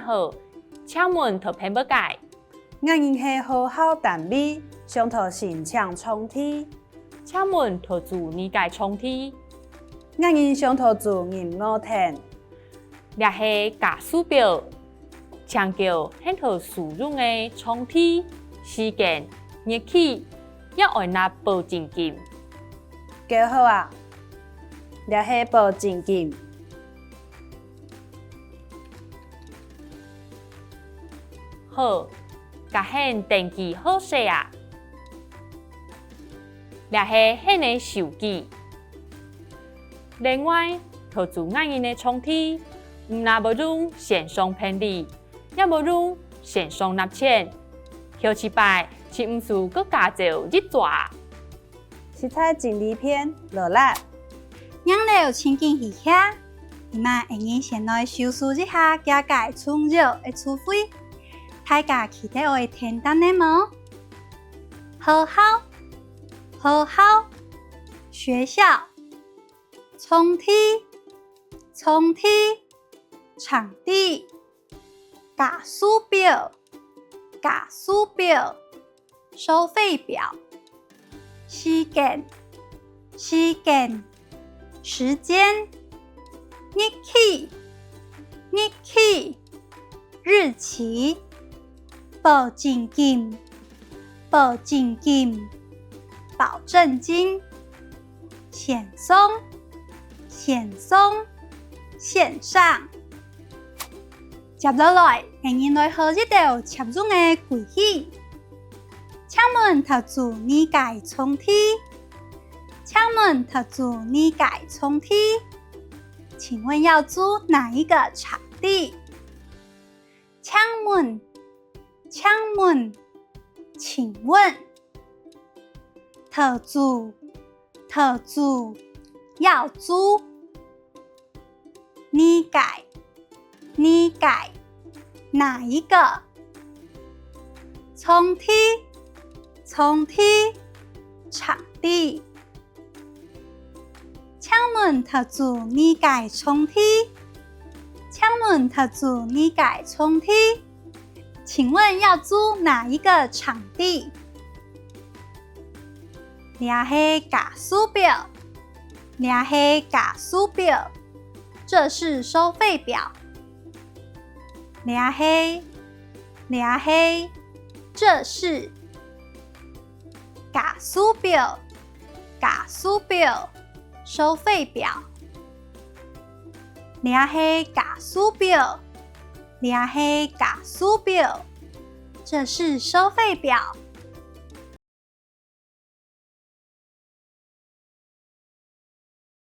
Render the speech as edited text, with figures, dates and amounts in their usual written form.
好，请问图片要改。我因是好好单美，上头新抢冲天。请问图主你改冲天。我因上头做银幕天。列是假鼠标，请叫很好使用的冲天、时间、日期，要按那报进金。叫好啊！列是报进金。好，甲很登记好势啊！列是很个手机。另外，图主眼因的冲天，毋那无用线上骗你，也无用线上纳钱，后一摆是毋是佮加做日抓？实在真理片落力。养了清净一下，你们会用先来收拾一下家界冲扰的储费，大家期待会听到的吗？好好，好好，学校，冲天，冲天，场地，假鼠标，假鼠标，收费表，时间，时间。时间，日期，日期，日期，保证金，保证金，保证金，线松，线松，线上。接落来，我来学一道插入的规矩。请问读主理解冲天？请问读主理解冲天？请问要租哪一个场地？请问，请问，请问，读主要租理解哪一个？冲天场地。请问读主理解冲天？请问读主理解冲天？请问要租哪一个场地？列是假鼠标，列是假鼠标，这是收费表。列是，这是假鼠标，假鼠标。收费表，列是假鼠标，列是假鼠标，这是收费表。